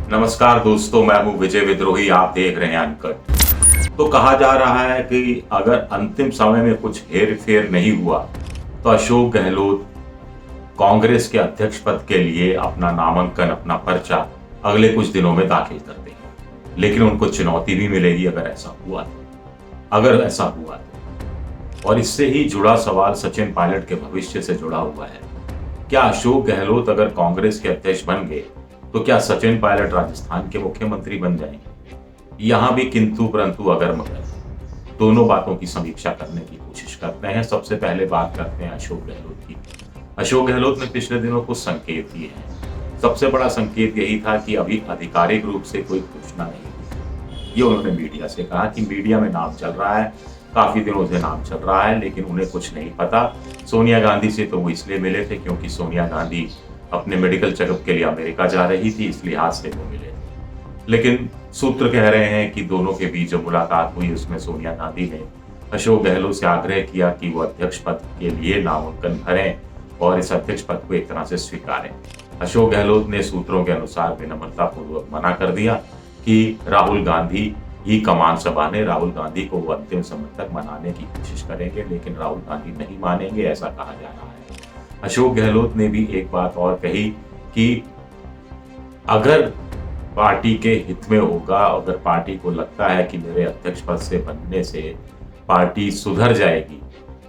नमस्कार दोस्तों, मैं हूं विजय विद्रोही। आप देख रहे हैं अनकट। तो कहा जा रहा है कि अगर अंतिम समय में कुछ हेर फेर नहीं हुआ तो अशोक गहलोत कांग्रेस के अध्यक्ष पद के लिए अपना नामांकन, अपना पर्चा अगले कुछ दिनों में दाखिल कर देंगे। लेकिन उनको चुनौती भी मिलेगी अगर ऐसा हुआ तो। और इससे ही जुड़ा सवाल सचिन पायलट के भविष्य से जुड़ा हुआ है। क्या अशोक गहलोत अगर कांग्रेस के अध्यक्ष बन गए तो क्या सचिन पायलट राजस्थान के मुख्यमंत्री बन जाएंगे? यहां भी किंतु परंतु अगर मगर, दोनों बातों की समीक्षा करने की कोशिश करते हैं। सबसे पहले बात करते हैं अशोक गहलोत की। अशोक गहलोत ने पिछले दिनों कुछ संकेत दिए हैं। सबसे बड़ा संकेत यही था कि अभी आधिकारिक रूप से कोई घोषणा नहीं हुई। ये उन्होंने मीडिया से कहा कि मीडिया में नाम चल रहा है, काफी दिनों से नाम चल रहा है, लेकिन उन्हें कुछ नहीं पता। सोनिया गांधी से तो वो इसलिए मिले थे क्योंकि सोनिया गांधी अपने मेडिकल चेकअप के लिए अमेरिका जा रही थी, इस लिहाज से वो मिले। लेकिन सूत्र कह रहे हैं कि दोनों के बीच जो मुलाकात हुई उसमें सोनिया गांधी ने अशोक गहलोत से आग्रह किया कि वो अध्यक्ष पद के लिए नामांकन भरें और इस अध्यक्ष पद को एक तरह से स्वीकारें। अशोक गहलोत ने सूत्रों के अनुसार विनम्रतापूर्वक मना कर दिया कि राहुल गांधी ही कमान संभाले, राहुल गांधी को वो अंतिम समय तक मनाने की कोशिश करेंगे, लेकिन राहुल गांधी नहीं मानेंगे, ऐसा कहा जा रहा है। अशोक गहलोत ने भी एक बात और कही कि अगर पार्टी के हित में होगा, अगर पार्टी को लगता है कि मेरे अध्यक्ष पद से बनने से पार्टी सुधर जाएगी,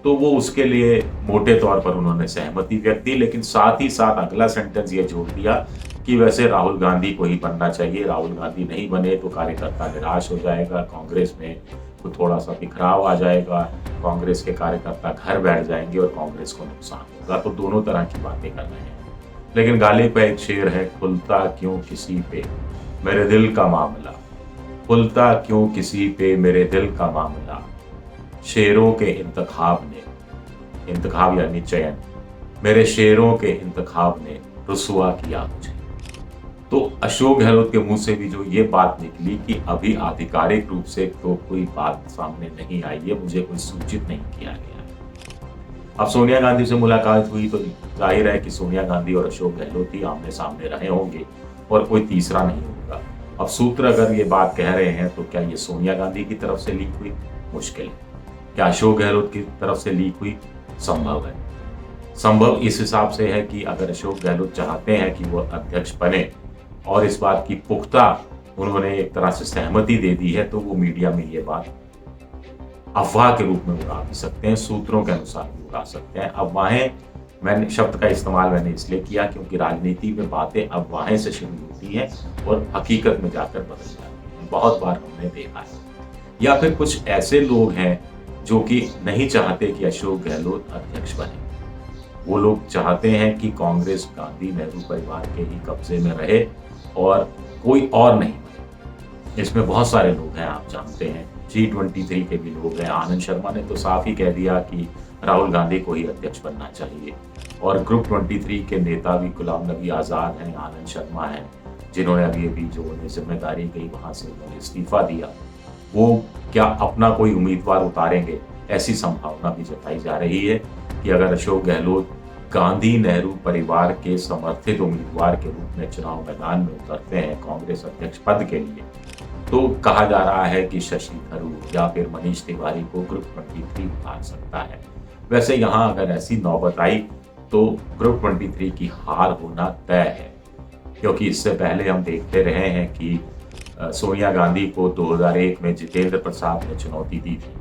तो वो उसके लिए मोटे तौर पर उन्होंने सहमति व्यक्त की। लेकिन साथ ही साथ अगला सेंटेंस ये जोड़ दिया कि वैसे राहुल गांधी को ही बनना चाहिए, राहुल गांधी नहीं बने तो कार्यकर्ता निराश हो जाएगा, कांग्रेस में तो थोड़ा सा बिखराव आ जाएगा, कांग्रेस के कार्यकर्ता घर बैठ जाएंगे और कांग्रेस को नुकसान होगा। तो दोनों तरह की बातें कर रहे हैं। लेकिन गालिब पे एक शेर है, खुलता क्यों किसी पे मेरे दिल का मामला, खुलता क्यों किसी पे मेरे दिल का मामला, शेरों के इंतखाब ने, इंतखाब यानी चयन, मेरे शेरों के इंतखाब ने रुसवा किया मुझे। तो अशोक गहलोत के मुंह से भी जो ये बात निकली कि अभी आधिकारिक रूप से तो कोई बात सामने नहीं आई है, मुझे कोई सूचित नहीं किया गया। अब सोनिया गांधी से मुलाकात हुई तो जाहिर है कि सोनिया गांधी और अशोक गहलोत ही आमने सामने रहे होंगे और कोई तीसरा नहीं होगा। अब सूत्र अगर ये बात कह रहे हैं तो क्या ये सोनिया गांधी की तरफ से लीक हुई? मुश्किल है। क्या अशोक गहलोत की तरफ से लीक हुई? संभव है। संभव इस हिसाब से है कि अगर अशोक गहलोत चाहते हैं कि वो अध्यक्ष बने और इस बात की पुख्ता उन्होंने एक तरह से सहमति दे दी है, तो वो मीडिया में ये बात अफवाह के रूप में उड़ा भी सकते हैं, सूत्रों के अनुसार भी उड़ा सकते हैं। अफवाहें, मैंने शब्द का इस्तेमाल इसलिए किया क्योंकि राजनीति में बातें अफवाहें से शुरू होती हैं और हकीकत में जाकर बदल जाती हैं। बहुत बार हमने देखा है। या फिर कुछ ऐसे लोग हैं जो कि नहीं चाहते कि अशोक गहलोत अध्यक्ष बने। वो लोग चाहते हैं कि कांग्रेस गांधी नेहरू परिवार के ही कब्जे में रहे और कोई और नहीं बने। इसमें बहुत सारे लोग हैं, आप जानते हैं, G23 के भी लोग हैं। आनंद शर्मा ने तो साफ ही कह दिया कि राहुल गांधी को ही अध्यक्ष बनना चाहिए। और ग्रुप 23 के नेता भी गुलाम नबी आज़ाद हैं, आनंद शर्मा हैं, जिन्होंने अभी जो उन्हें जिम्मेदारी गई वहां से उन्होंने इस्तीफा दिया। वो क्या अपना कोई उम्मीदवार उतारेंगे? ऐसी संभावना भी जताई जा रही है कि अगर अशोक गहलोत गांधी नेहरू परिवार के समर्थित उम्मीदवार के रूप में चुनाव मैदान में उतरते हैं कांग्रेस अध्यक्ष पद के लिए, तो कहा जा रहा है कि शशि थरूर या फिर मनीष तिवारी को ग्रुप 23 उतार सकता है। वैसे यहाँ अगर ऐसी नौबत आई तो ग्रुप 23 की हार होना तय है, क्योंकि इससे पहले हम देखते रहे हैं कि सोनिया गांधी को 2001 में जितेंद्र प्रसाद ने चुनौती दी थी।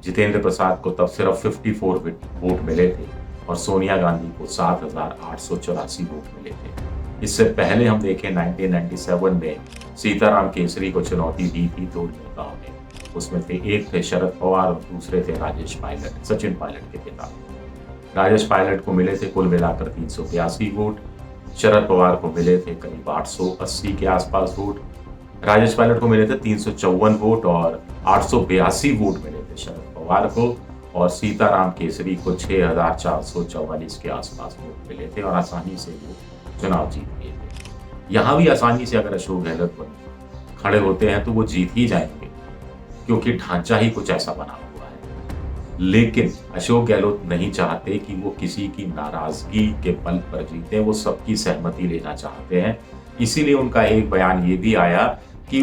जितेंद्र प्रसाद को तब सिर्फ 54 वोट मिले थे और सोनिया गांधी को 7,884 वोट मिले थे। इससे पहले हम देखें 1997 में सीताराम केसरी को चुनौती दी थी दो नेताओं ने। उसमें थे, एक थे शरद पवार और दूसरे थे राजेश पायलट, सचिन पायलट के पिता। राजेश पायलट को मिले थे कुल मिलाकर 382 वोट, शरद पवार को मिले थे करीब 880 के आसपास वोट, राजेश पायलट को मिले थे 354 वोट और 882 वोट मिले थे शरद पवार को, और सीताराम केसरी को 6,444 के आसपास वोट मिले थे और आसानी से वो चुनाव जीत गए थे। यहाँ भी आसानी से अगर अशोक गहलोत खड़े होते हैं तो वो जीत ही जाएंगे, क्योंकि ढांचा ही कुछ ऐसा बना हुआ है। लेकिन अशोक गहलोत नहीं चाहते कि वो किसी की नाराजगी के बल पर जीते, वो सबकी सहमति लेना चाहते हैं। इसीलिए उनका एक बयान ये भी आया कि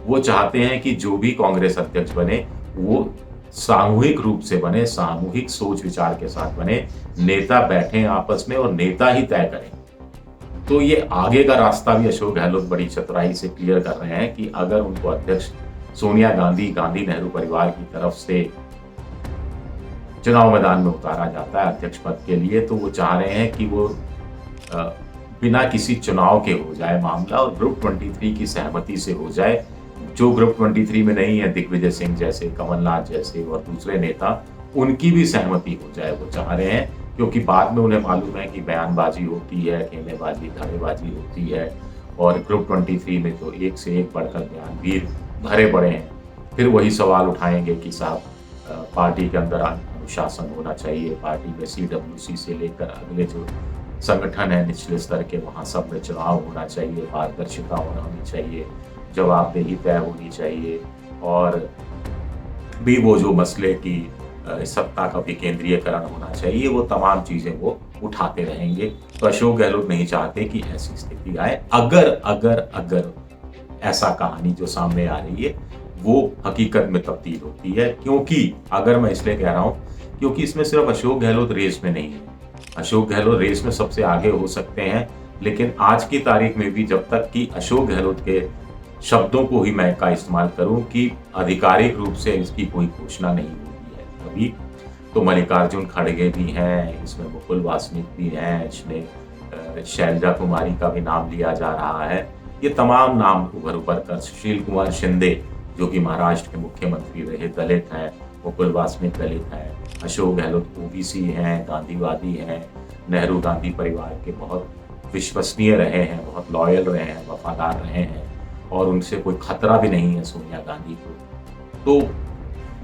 वो चाहते हैं कि जो भी कांग्रेस अध्यक्ष बने वो सामूहिक रूप से बने, सामूहिक सोच विचार के साथ बने, नेता बैठे आपस में और नेता ही तय करें। तो ये आगे का रास्ता भी अशोक गहलोत बड़ी चतुराई से क्लियर कर रहे हैं कि अगर उनको अध्यक्ष सोनिया गांधी, गांधी नेहरू परिवार की तरफ से चुनाव मैदान में उतारा जाता है अध्यक्ष पद के लिए, तो वो चाह रहे हैं कि वो बिना किसी चुनाव के हो जाए मामला और ग्रुप 23 की सहमति से हो जाए। जो ग्रुप 23 में नहीं है, दिग्विजय सिंह जैसे, कमलनाथ जैसे और दूसरे नेता, उनकी भी सहमति हो जाए वो चाह रहे हैं, क्योंकि बाद में उन्हें मालूम है कि बयानबाजी होती है, खेमेबाजी, धारेबाजी होती है और ग्रुप 23 में तो एक से एक बढ़कर बयान भी भरे पड़े हैं। फिर वही सवाल उठाएंगे कि साहब पार्टी के अंदर अनुशासन होना चाहिए, पार्टी में CWC से लेकर अगले जो संगठन है निचले स्तर के, वहाँ सब में चुनाव होना चाहिए, पारदर्शिता होनी चाहिए, जवाबदेही तय होनी चाहिए और भी वो जो मसले की सत्ता का विकेंद्रीयकरण होना चाहिए, वो तमाम चीजें वो उठाते रहेंगे। तो अशोक गहलोत नहीं चाहते कि ऐसी स्थिति आए। अगर अगर अगर ऐसा कहानी जो सामने आ रही है वो हकीकत में तब्दील होती है, क्योंकि अगर मैं इसलिए कह रहा हूं क्योंकि इसमें सिर्फ अशोक गहलोत रेस में नहीं है। अशोक गहलोत रेस में सबसे आगे हो सकते हैं, लेकिन आज की तारीख में भी जब तक कि अशोक गहलोत के शब्दों को ही मैं का इस्तेमाल करूं कि आधिकारिक रूप से इसकी कोई घोषणा नहीं हुई है अभी, तो मल्लिकार्जुन खड़गे भी हैं इसमें, मुकुल वासनिक भी हैं इसमें, शैलजा कुमारी का भी नाम लिया जा रहा है। ये तमाम नाम उभर कर, सुशील कुमार शिंदे जो कि महाराष्ट्र के मुख्यमंत्री रहे, दलित हैं, मुकुल वासनिक दलित हैं, अशोक गहलोत OBC हैं, गांधीवादी हैं, नेहरू गांधी परिवार के बहुत विश्वसनीय रहे हैं, बहुत लॉयल रहे हैं, वफादार रहे हैं और उनसे कोई खतरा भी नहीं है सोनिया गांधी को। तो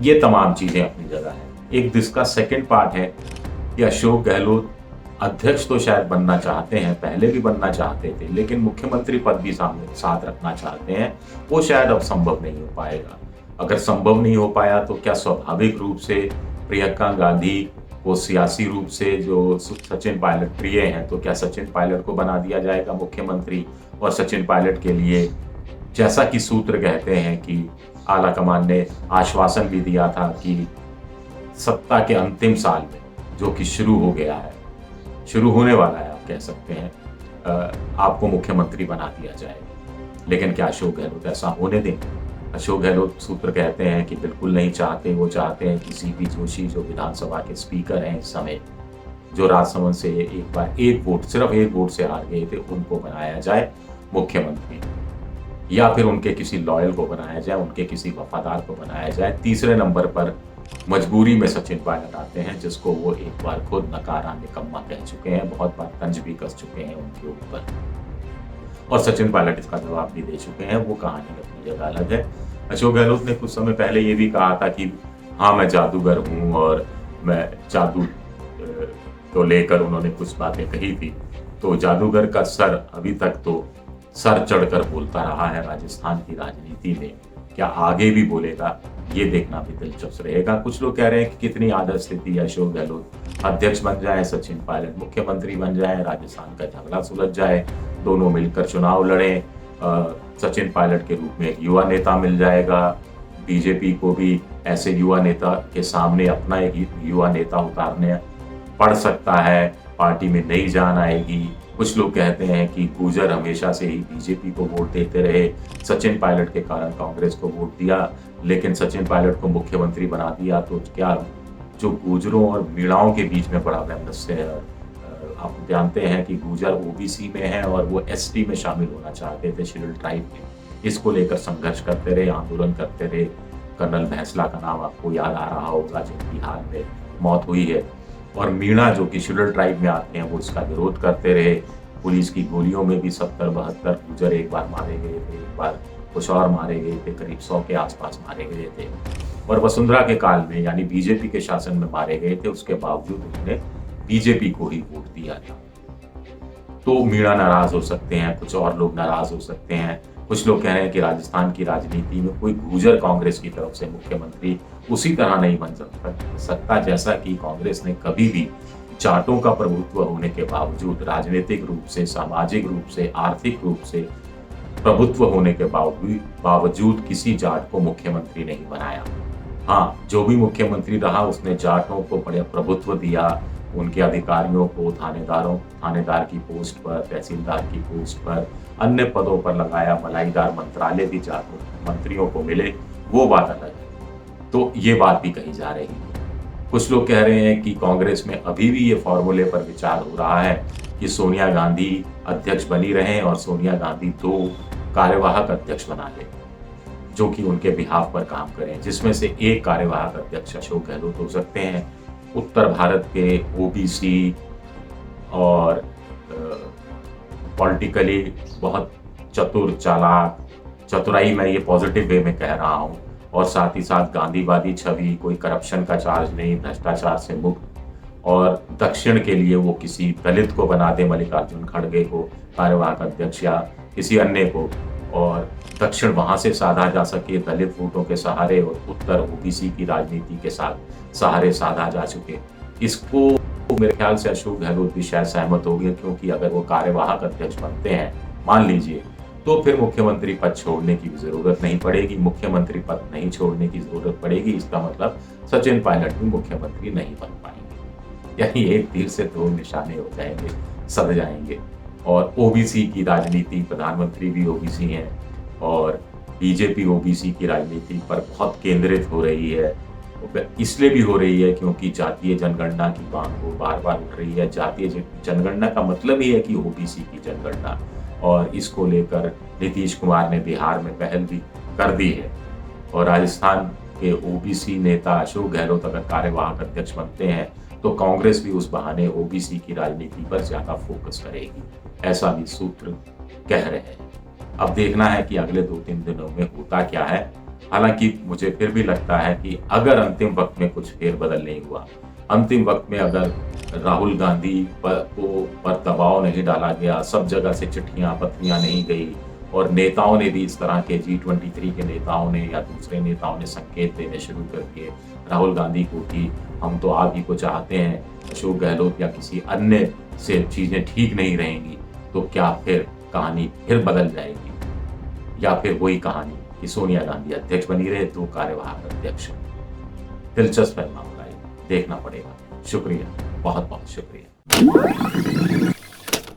ये तमाम चीजें अपनी जगह है। एक जिसका सेकंड पार्ट है कि अशोक गहलोत अध्यक्ष तो शायद बनना चाहते हैं, पहले भी बनना चाहते थे, लेकिन मुख्यमंत्री पद भी सामने साथ रखना चाहते हैं, वो शायद अब संभव नहीं हो पाएगा। अगर संभव नहीं हो पाया तो क्या स्वाभाविक रूप से प्रियंका गांधी को सियासी रूप से जो सचिन पायलट प्रिय हैं, तो क्या सचिन पायलट को बना दिया जाएगा मुख्यमंत्री? और सचिन पायलट के लिए जैसा कि सूत्र कहते हैं कि आला कमान ने आश्वासन भी दिया था कि सत्ता के अंतिम साल में, जो कि शुरू हो गया है, शुरू होने वाला है आप कह सकते हैं, आपको मुख्यमंत्री बना दिया जाएगा। लेकिन क्या अशोक गहलोत ऐसा होने दें? अशोक गहलोत सूत्र कहते हैं कि बिल्कुल नहीं चाहते। वो चाहते हैं कि CP जोशी जो विधानसभा के स्पीकर हैं इस समय, जो राजसमंद से एक बार सिर्फ एक वोट से हार गए थे, उनको बनाया जाए मुख्यमंत्री, या फिर उनके किसी लॉयल को बनाया जाए, उनके किसी वफादार को बनाया जाए। तीसरे नंबर पर मजबूरी में सचिन पायलट आते हैं, जिसको वो एक बार खुद नकारा निकम्मा कह चुके हैं, बहुत बार तंज भी कस चुके हैं उनके ऊपर, और सचिन पायलट इसका जवाब भी दे चुके हैं। वो कहानी अपनी जगह अलग है। अशोक गहलोत ने कुछ समय पहले ये भी कहा था कि हाँ मैं जादूगर हूँ और मैं जादू को लेकर उन्होंने कुछ बातें कही थी। तो जादूगर का सर अभी तक तो सर चढ़कर बोलता रहा है राजस्थान की राजनीति में, क्या आगे भी बोलेगा ये देखना भी दिलचस्प रहेगा। कुछ लोग कह रहे हैं कि कितनी आदर्श स्थिति है, अशोक गहलोत अध्यक्ष बन जाए, सचिन पायलट मुख्यमंत्री बन जाए, राजस्थान का झगड़ा सुलझ जाए, दोनों मिलकर चुनाव लड़ें, सचिन पायलट के रूप में एक युवा नेता मिल जाएगा, बीजेपी को भी ऐसे युवा नेता के सामने अपना एक युवा नेता उतारने पड़ सकता है, पार्टी में नई जान आएगी। कुछ लोग कहते हैं कि गुर्जर हमेशा से ही बीजेपी को वोट देते रहे, सचिन पायलट के कारण कांग्रेस को वोट दिया, लेकिन सचिन पायलट को मुख्यमंत्री बना दिया तो क्या जो गुर्जरों और मीणाओं के बीच में बड़ा वैमनस्य है। आप जानते हैं कि गुर्जर OBC में है और वो ST में शामिल होना चाहते थे, शेड्यूल ट्राइब में। इसको लेकर संघर्ष करते रहे, आंदोलन करते रहे। कर्नल भैंसला का नाम आपको याद आ रहा होगा, जिनकी हाल में मौत हुई है। और मीणा जो कि शेड्यूल ट्राइब में आते हैं, वो इसका विरोध करते रहे। पुलिस की गोलियों में भी 70-72 गुर्जर एक बार मारे गए थे, एक बार कुछ और मारे गए थे, करीब 100 के आसपास मारे गए थे। और वसुंधरा के काल में यानी बीजेपी के शासन में मारे गए थे, उसके बावजूद उन्होंने बीजेपी को ही वोट दिया था। तो मीणा नाराज हो सकते हैं, कुछ और लोग नाराज हो सकते हैं। कुछ लोग कह रहे हैं कि राजस्थान की राजनीति में कोई गुर्जर कांग्रेस की तरफ से मुख्यमंत्री उसी तरह नहीं बन सकता जैसा कि कांग्रेस ने कभी भी जाटों का प्रभुत्व होने के बावजूद, राजनीतिक रूप से, सामाजिक रूप से, आर्थिक रूप से प्रभुत्व होने के बावजूद किसी जाट को मुख्यमंत्री नहीं बनाया। हाँ, जो भी मुख्यमंत्री रहा उसने जाटों को बड़े प्रभुत्व दिया, उनके अधिकारियों को थानेदार की पोस्ट पर, तहसीलदार की पोस्ट पर, अन्य पदों पर लगाया, मलाईदार मंत्रालय भी जाटों मंत्रियों को मिले, वो बात अलग है। तो ये बात भी कही जा रही है। कुछ लोग कह रहे हैं कि कांग्रेस में अभी भी ये फॉर्मूले पर विचार हो रहा है कि सोनिया गांधी अध्यक्ष बनी रहें और सोनिया गांधी 2 कार्यवाहक अध्यक्ष बना ले, जो कि उनके बिहाफ पर काम करें, जिसमें से एक कार्यवाहक अध्यक्ष अशोक गहलोत हो सकते हैं। उत्तर भारत के ओबीसी और पॉलिटिकली बहुत चतुर, चालाक, चतुराई मैं ये पॉजिटिव वे में कह रहा हूँ, और साथ ही साथ गांधीवादी छवि, कोई करप्शन का चार्ज नहीं, भ्रष्टाचार से मुक्त, और दक्षिण के लिए वो किसी दलित को बना दे, मल्लिकार्जुन खड़गे को कार्यवाहक अध्यक्ष या किसी अन्य को, और दक्षिण वहां से साधा जा सके दलित वोटों के सहारे, और उत्तर ओबीसी की राजनीति के साथ सहारे साधा जा चुके। इसको मेरे ख्याल से अशोक गहलोत भी शायद सहमत हो गए, क्योंकि अगर वो कार्यवाहक अध्यक्ष बनते हैं, मान लीजिए, तो फिर मुख्यमंत्री पद छोड़ने की भी जरूरत नहीं पड़ेगी, मुख्यमंत्री पद नहीं छोड़ने की जरूरत पड़ेगी। इसका मतलब सचिन पायलट भी मुख्यमंत्री नहीं बन पाएंगे, यानी एक तीर से 2 निशाने हो जाएंगे, सध जाएंगे। और ओबीसी की राजनीति, प्रधानमंत्री भी ओबीसी हैं, और बीजेपी ओबीसी की राजनीति पर बहुत केंद्रित हो रही है। इसलिए भी हो रही है क्योंकि जातीय जनगणना की मांग वो बार बार उठ रही है। जातीय जनगणना का मतलब ही है कि ओबीसी की जनगणना, और इसको लेकर नीतीश कुमार ने बिहार में पहल भी कर दी है। और राजस्थान के ओबीसी नेता अशोक गहलोत अगर कार्यवाहक अध्यक्ष बनते हैं तो कांग्रेस भी उस बहाने ओबीसी की राजनीति पर ज्यादा फोकस करेगी, ऐसा भी सूत्र कह रहे हैं। अब देखना है कि अगले 2-3 दिनों में होता क्या है। हालांकि मुझे फिर भी लगता है कि अगर अंतिम वक्त में कुछ फेरबदल नहीं हुआ, अंतिम वक्त में अगर राहुल गांधी पर दबाव नहीं डाला गया, सब जगह से चिट्ठियां पत्रियां नहीं गई, और नेताओं ने भी इस तरह के G23 के नेताओं ने या दूसरे नेताओं ने संकेत देने शुरू कर दिए राहुल गांधी को कि हम तो आप ही को चाहते हैं, अशोक गहलोत या किसी अन्य से चीजें ठीक नहीं रहेंगी, तो क्या फिर कहानी फिर बदल जाएगी, या फिर वही कहानी कि सोनिया गांधी अध्यक्ष बनी रहे, 2 कार्यवाहक अध्यक्ष। दिलचस्प है मामला, देखना पड़ेगा। शुक्रिया, बहुत बहुत शुक्रिया।